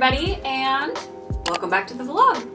everybody, and welcome back to the vlog.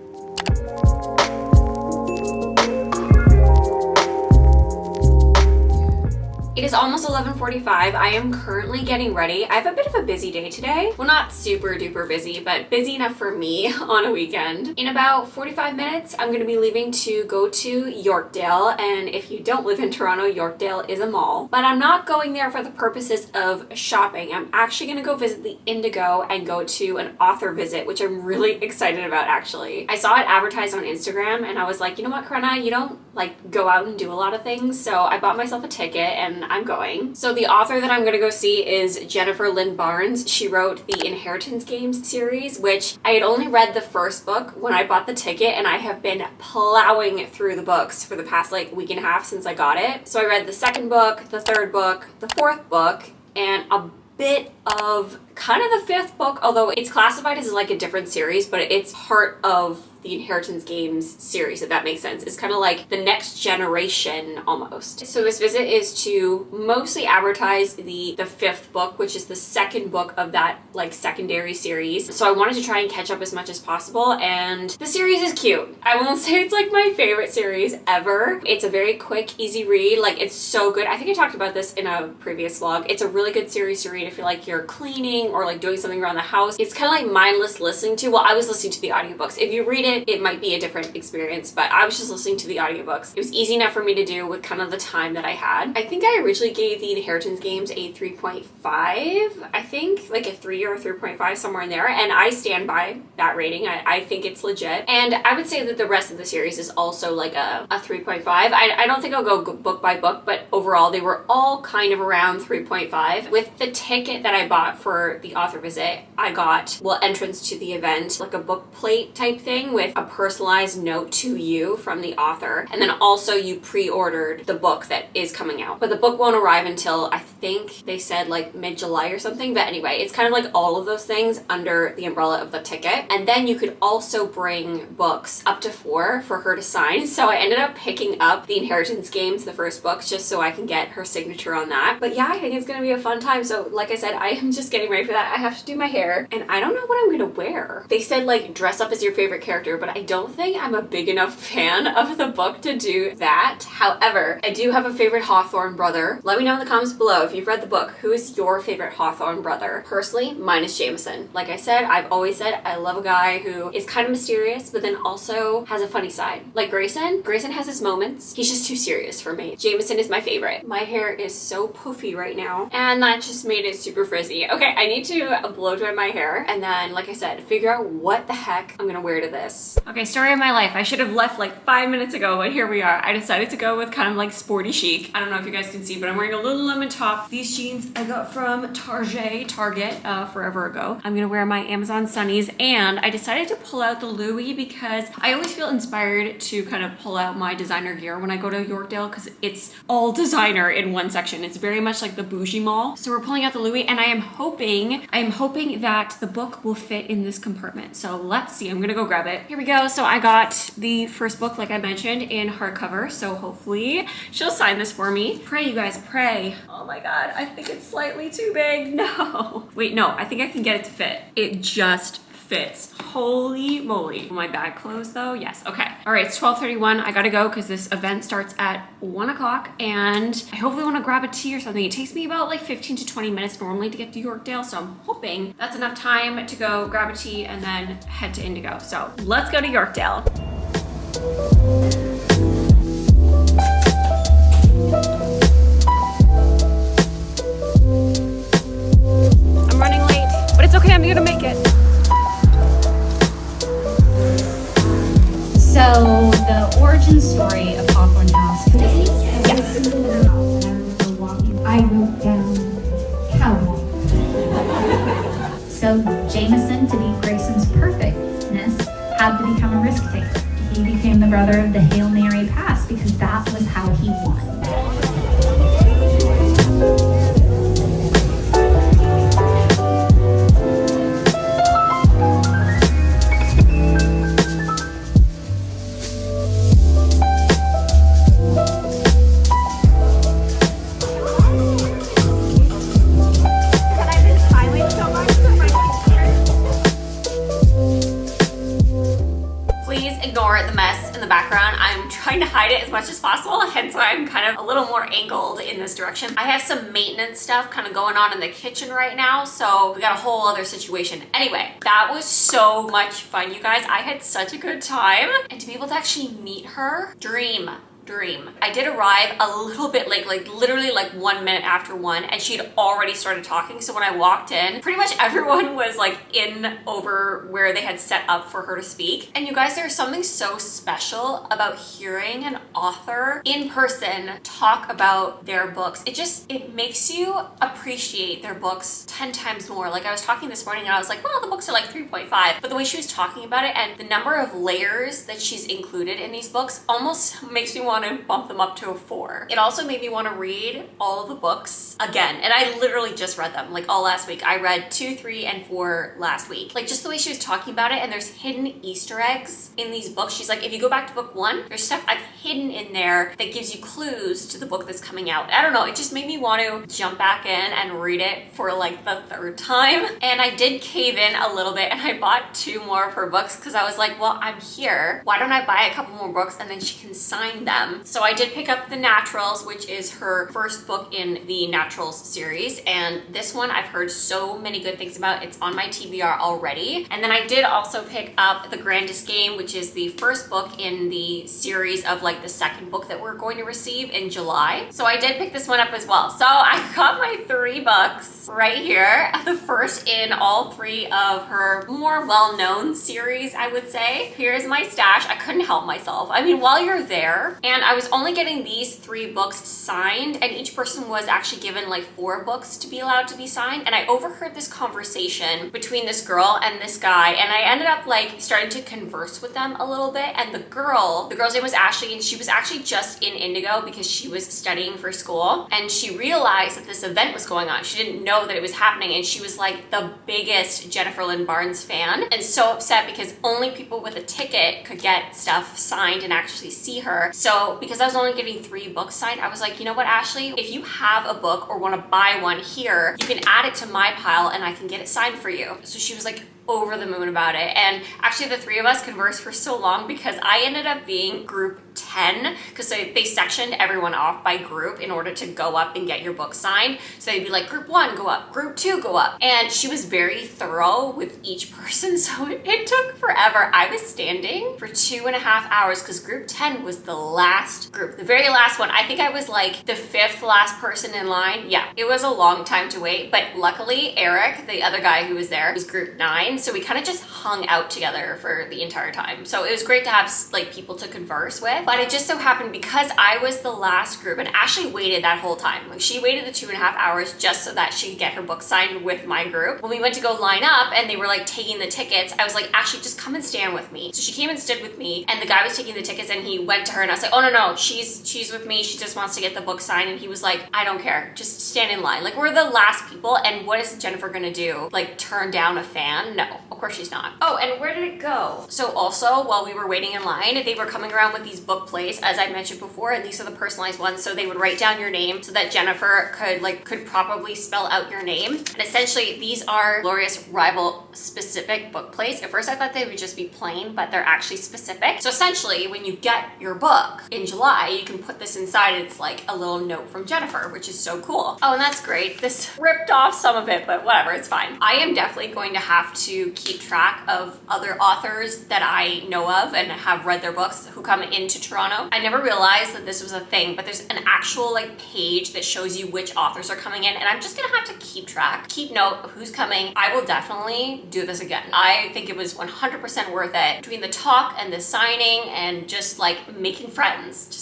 It is almost 11:45. I am currently getting ready. I have a bit of a busy day today. Well, not super duper busy, but busy enough for me on a weekend. In about 45 minutes, I'm gonna be leaving to go to Yorkdale. And if you don't live in Toronto, Yorkdale is a mall. But I'm not going there for the purposes of shopping. I'm actually gonna go visit the Indigo and go to an author visit, which I'm really excited about actually. I saw it advertised on Instagram and I was like, you know what, Karenna, you don't like go out and do a lot of things. So I bought myself a ticket and I'm going. So the author that I'm gonna go see is Jennifer Lynn Barnes. She wrote the Inheritance Games series, which I had only read the first book when I bought the ticket, and I have been plowing through the books for the past like week and a half since I got it. So I read the second book, the third book, the fourth book, and a bit of kind of the fifth book, although it's classified as like a different series, but it's part of the Inheritance Games series, if that makes sense. It's kind of like the next generation almost. So this visit is to mostly advertise the fifth book, which is the second book of that like secondary series. So I wanted to try and catch up as much as possible, and the series is cute. I won't say it's like my favorite series ever. It's a very quick, easy read. Like, it's so good. I think I talked about this in a previous vlog. It's a really good series to read if you're like you're cleaning or like doing something around the house. It's kind of like mindless listening to. Well, I was listening to the audiobooks. If you read it might be a different experience, but I was just listening to the audiobooks. It was easy enough for me to do with kind of the time that I had. I think I originally gave the Inheritance Games a 3.5, I think, like a 3 or a 3.5, somewhere in there, and I stand by that rating. I think it's legit, and I would say that the rest of the series is also like a 3.5. I don't think I'll go book by book, but overall they were all kind of around 3.5. With the ticket that I bought for the author visit, I got, well, entrance to the event, like a book plate type thing with a personalized note to you from the author, and then also you pre-ordered the book that is coming out, but the book won't arrive until I think they said like mid-July or something. But anyway, it's kind of like all of those things under the umbrella of the ticket. And then you could also bring books up to 4 for her to sign. So I ended up picking up the Inheritance Games, the first book, just so I can get her signature on that. But yeah, I think it's gonna be a fun time. So like I said, I am just getting ready for that. I have to do my hair and I don't know what I'm gonna wear. They said like dress up as your favorite character, but I don't think I'm a big enough fan of the book to do that. However, I do have a favorite Hawthorne brother. Let me know in the comments below if you've read the book, who is your favorite Hawthorne brother? Personally, mine is Jameson. Like I said, I've always said I love a guy who is kind of mysterious, but then also has a funny side. Like Grayson has his moments. He's just too serious for me. Jameson is my favorite. My hair is so poofy right now, and that just made it super frizzy. Okay, I need to blow dry my hair, and then, like I said, figure out what the heck I'm gonna wear to this. Okay, story of my life. I should have left like 5 minutes ago, but here we are. I decided to go with kind of like sporty chic. I don't know if you guys can see, but I'm wearing a Lululemon top. These jeans I got from Target forever ago. I'm gonna wear my Amazon Sunnies, and I decided to pull out the Louis because I always feel inspired to kind of pull out my designer gear when I go to Yorkdale, because it's all designer in one section. It's very much like the bougie mall. So we're pulling out the Louis, and I am hoping that the book will fit in this compartment. So let's see. I'm gonna go grab it. Here we go. So I got the first book, like I mentioned, in hardcover. So hopefully she'll sign this for me. Pray, you guys, pray. Oh my God, I think it's slightly too big. No. Wait, no, I think I can get it to fit. It just fits. Holy moly. My bag closed though? Yes, okay. All right, it's 12:31. I gotta go because this event starts at 1 o'clock, and I hopefully want to grab a tea or something. It takes me about like 15 to 20 minutes normally to get to Yorkdale, so I'm hoping that's enough time to go grab a tea and then head to Indigo. So let's go to Yorkdale. I'm running late, but it's okay, I'm gonna make it. So the origin story of Hawthorne House. Yes. I wrote down cowboy. So Jameson, to be Grayson's perfectness, had to become a risk taker. He became the brother of the Hail Mary pass because that was how he won. as much as possible, hence why I'm kind of a little more angled in this direction. I have some maintenance stuff kind of going on in the kitchen right now, so we got a whole other situation. Anyway, that was so much fun, you guys. I had such a good time, and to be able to actually meet her, dream. I did arrive a little bit late, like literally like 1 minute after 1, and she had already started talking. So when I walked in, pretty much everyone was like in over where they had set up for her to speak. And you guys, there's something so special about hearing an author in person talk about their books. It makes you appreciate their books 10 times more. Like I was talking this morning and I was like, well, the books are like 3.5, but the way she was talking about it and the number of layers that she's included in these books almost makes me want to bump them up to a 4. It also made me want to read all of the books again. And I literally just read them like all last week. I read 2, 3, and 4 last week. Like just the way she was talking about it, and there's hidden Easter eggs in these books. She's like, if you go back to book 1, there's stuff I've hidden in there that gives you clues to the book that's coming out. I don't know, it just made me want to jump back in and read it for like the 3rd time. And I did cave in a little bit and I bought 2 more of her books because I was like, well, I'm here. Why don't I buy a couple more books and then she can sign them? So I did pick up The Naturals, which is her first book in the Naturals series. And this one I've heard so many good things about. It's on my TBR already. And then I did also pick up The Grandest Game, which is the first book in the series of like the 2nd book that we're going to receive in July. So I did pick this one up as well. So I got my 3 books right here. The first in all 3 of her more well-known series, I would say. Here's my stash. I couldn't help myself. I mean, while you're there, and I was only getting these 3 books signed, and each person was actually given like 4 books to be allowed to be signed. And I overheard this conversation between this girl and this guy, and I ended up like starting to converse with them a little bit. And the girl's name was Ashley, and she was actually just in Indigo because she was studying for school, and she realized that this event was going on. She didn't know that it was happening, and she was like the biggest Jennifer Lynn Barnes fan, and so upset because only people with a ticket could get stuff signed and actually see her. So because I was only getting 3 books signed, I was like, you know what, Ashley, if you have a book or want to buy one here, you can add it to my pile and I can get it signed for you. So she was like over the moon about it. And actually the 3 of us conversed for so long because I ended up being group 10 because they sectioned everyone off by group in order to go up and get your book signed. So they'd be like, group 1 go up, group 2 go up. And she was very thorough with each person, so it took forever. I was standing for 2.5 hours because group 10 was the last group, the very last one. I think I was like the 5th last person in line. Yeah, it was a long time to wait, but luckily Eric, the other guy who was there, was group 9. So we kind of just hung out together for the entire time. So it was great to have like people to converse with. But it just so happened because I was the last group, and Ashley waited that whole time. Like she waited the 2.5 hours just so that she could get her book signed with my group. When we went to go line up and they were like taking the tickets, I was like, Ashley, just come and stand with me. So she came and stood with me, and the guy was taking the tickets and he went to her and I was like, oh no, she's with me. She just wants to get the book signed. And he was like, I don't care. Just stand in line. Like we're the last people. And what is Jennifer gonna do? Like turn down a fan? No, of course she's not. Oh, and where did it go? So also while we were waiting in line, they were coming around with these book plates, as I mentioned before, and these are the personalized ones. So they would write down your name so that Jennifer could probably spell out your name. And essentially these are Glorious Rival specific book plates. At first I thought they would just be plain, but they're actually specific. So essentially when you get your book in July, you can put this inside. It's like a little note from Jennifer, which is so cool. Oh, and that's great. This ripped off some of it, but whatever, it's fine. I am definitely going to have to keep track of other authors that I know of and have read their books who come into Toronto. I never realized that this was a thing, but there's an actual like page that shows you which authors are coming in, and I'm just gonna have to keep note of who's coming. I will definitely do this again. I think it was 100% worth it between the talk and the signing and just like making friends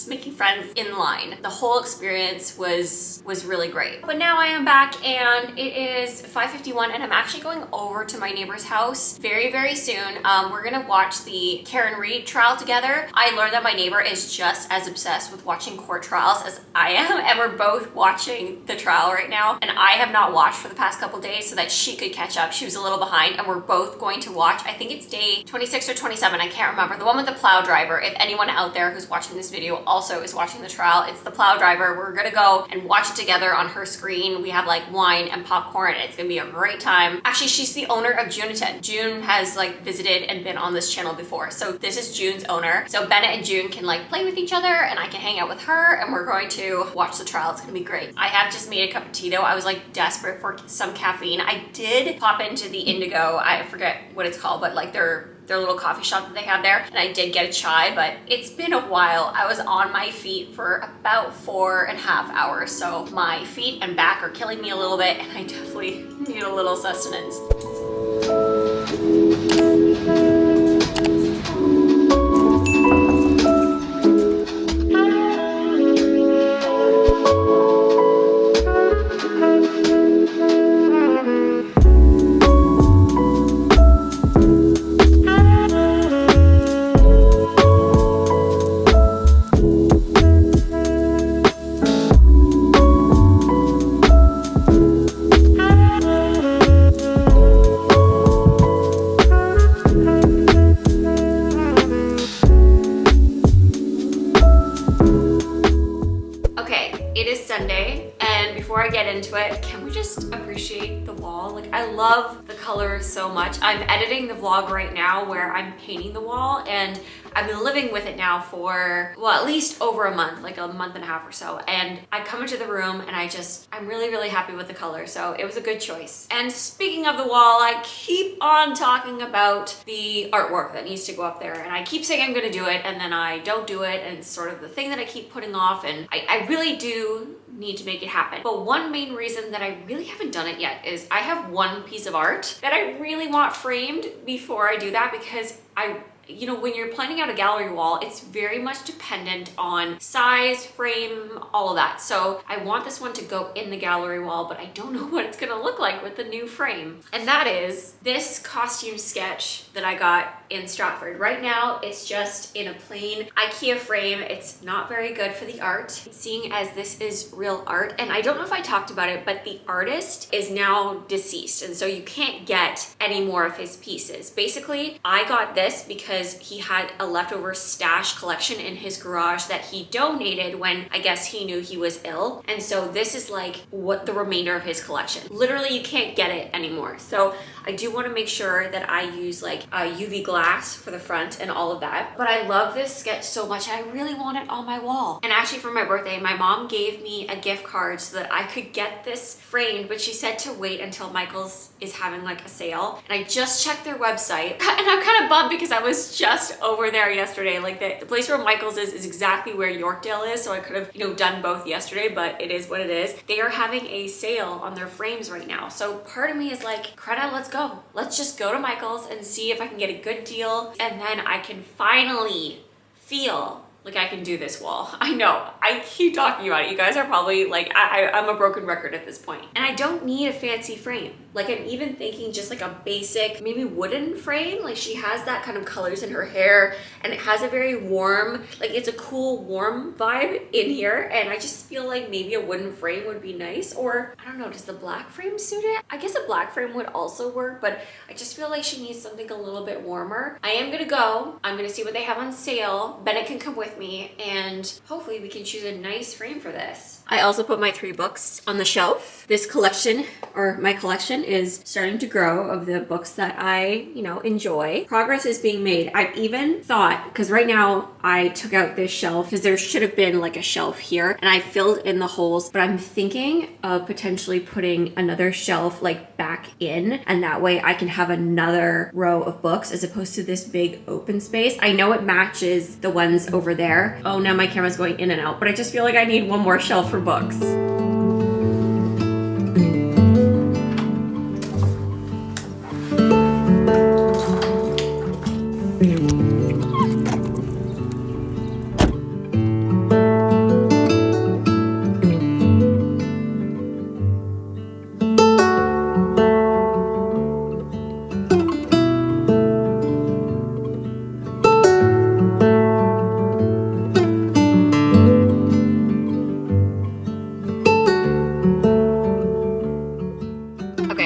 in line. The whole experience was really great. But now I am back and it is 5:51 and I'm actually going over to my neighbor's house very, very soon. We're gonna watch the Karen Reed trial together. I learned that my neighbor is just as obsessed with watching court trials as I am, and we're both watching the trial right now. And I have not watched for the past couple days so that she could catch up. She was a little behind, and we're both going to watch. I think it's day 26 or 27, I can't remember. The one with the plow driver. If anyone out there who's watching this video also is watching the trial, it's the plow driver. We're gonna go and watch it together on her screen. We have like wine and popcorn, and it's gonna be a great time. Actually, she's the owner of June. June has like visited and been on this channel before. So this is June's owner. So Bennett and June can like play with each other and I can hang out with her and we're going to watch the trial. It's gonna be great. I have just made a cup of tea though. I was like desperate for some caffeine. I did pop into the Indigo, I forget what it's called, but like their little coffee shop that they have there, and I did get a chai, but it's been a while. I was on my feet for about 4.5 hours, so my feet and back are killing me a little bit, and I definitely need a little sustenance. Can we just appreciate the wall? Like, I love the color so much. I'm editing the vlog right now where I'm painting the wall, and I've been living with it now for, well, at least over a month, like a month and a half or so. And I come into the room and I'm really, really happy with the color. So it was a good choice. And speaking of the wall, I keep on talking about the artwork that needs to go up there. And I keep saying I'm gonna do it and then I don't do it. And it's sort of the thing that I keep putting off. And I really do need to make it happen. But one main reason that I really haven't done it yet is I have one piece of art that I really want framed before I do that, because you know, when you're planning out a gallery wall, it's very much dependent on size, frame, all of that. So I want this one to go in the gallery wall, but I don't know what it's gonna look like with the new frame. And that is this costume sketch that I got in Stratford. Right now, it's just in a plain IKEA frame. It's not very good for the art, seeing as this is real art. And I don't know if I talked about it, but the artist is now deceased. And so you can't get any more of his pieces. Basically, I got this because he had a leftover stash collection in his garage that he donated when I guess he knew he was ill. And so this is like what the remainder of his collection. Literally, you can't get it anymore. So I do want to make sure that I use like a UV glass for the front and all of that. But I love this sketch so much. I really want it on my wall. And actually for my birthday, my mom gave me a gift card so that I could get this framed, but she said to wait until Michael's is having like a sale. And I just checked their website and I'm kind of bummed because I was just over there yesterday. Like the place where Michael's is exactly where Yorkdale is. So I could have, you know, done both yesterday, but it is what it is. They are having a sale on their frames right now. So part of me is like, Karenna, let's go. Let's just go to Michael's and see if I can get a good deal. And then I can finally feel like I can do this wall. I know, I keep talking about it. You guys are probably like, I'm a broken record at this point. And I don't need a fancy frame. Like I'm even thinking just like a basic, maybe wooden frame. Like she has that kind of colors in her hair and it has a very warm, like it's a cool, warm vibe in here. And I just feel like maybe a wooden frame would be nice. Or I don't know, does the black frame suit it? I guess a black frame would also work, but I just feel like she needs something a little bit warmer. I am gonna go. I'm gonna see what they have on sale. Bennett can come with me and hopefully we can choose a nice frame for this. I also put my 3 books on the shelf. This collection, or my collection, is starting to grow of the books that I, you know, enjoy. Progress is being made. I've even thought, because right now I took out this shelf because there should have been like a shelf here and I filled in the holes, but I'm thinking of potentially putting another shelf like back in, and that way I can have another row of books as opposed to this big open space. I know it matches the ones over there. Oh, now my camera's going in and out, but I just feel like I need one more shelf for books.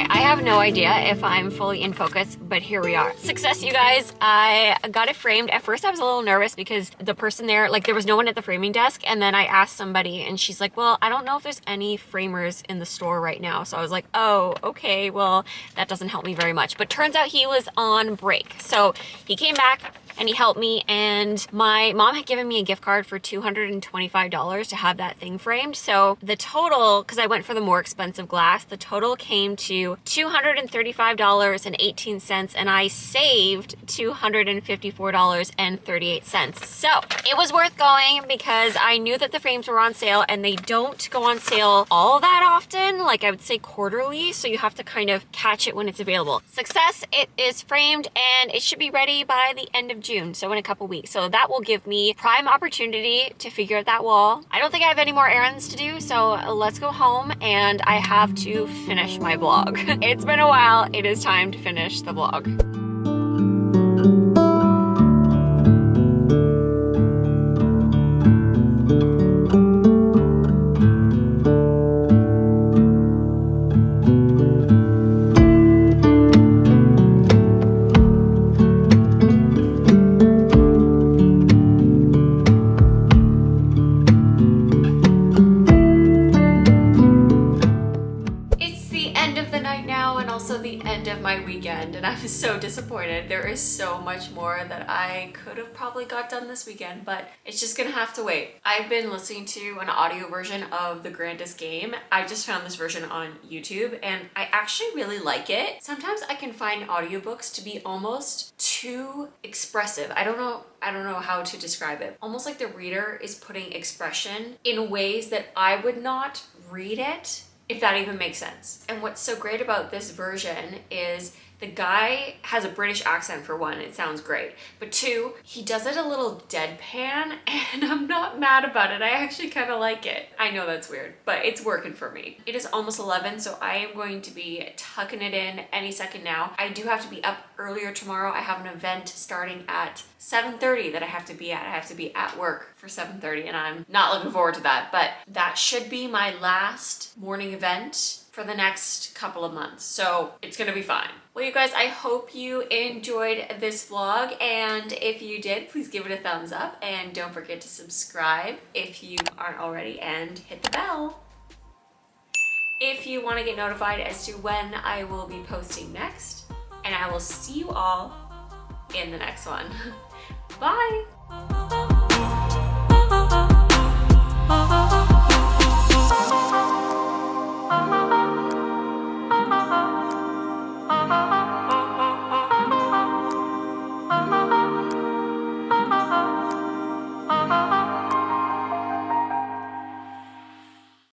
Okay, I have no idea if I'm fully in focus, but here we are. Success, you guys. I got it framed. At first I was a little nervous because the person there, like there was no one at the framing desk, and then I asked somebody and she's like, well, I don't know if there's any framers in the store right now. So I was like, oh, okay, well, that doesn't help me very much. But turns out he was on break. So he came back and he helped me, and my mom had given me a gift card for $225 to have that thing framed. So the total, because I went for the more expensive glass, the total came to $235.18, and I saved $254.38. So it was worth going because I knew that the frames were on sale, and they don't go on sale all that often, like I would say quarterly, so you have to kind of catch it when it's available. Success, it is framed and it should be ready by the end of June, so in a couple weeks. So that will give me prime opportunity to figure out that wall. I don't think I have any more errands to do, so let's go home and I have to finish my vlog. It's been a while. It is time to finish the vlog. The end of my weekend, and I'm so disappointed. There is so much more that I could have probably got done this weekend, but it's just gonna have to wait. I've been listening to an audio version of The Grandest Game. I just found this version on YouTube and I actually really like it. Sometimes I can find audiobooks to be almost too expressive. I don't know how to describe it. Almost like the reader is putting expression in ways that I would not read it, if that even makes sense. And what's so great about this version is the guy has a British accent, for one, it sounds great. But two, he does it a little deadpan, and I'm not mad about it. I actually kind of like it. I know that's weird, but it's working for me. It is almost 11, so I am going to be tucking it in any second now. I do have to be up earlier tomorrow. I have an event starting at 7:30 that I have to be at. I have to be at work for 7:30, and I'm not looking forward to that, but that should be my last morning event for the next couple of months, so it's gonna be fine. Well, you guys, I hope you enjoyed this vlog, and if you did, please give it a thumbs up, and don't forget to subscribe if you aren't already, and hit the bell if you want to get notified as to when I will be posting next. And I will see you all in the next one. Bye!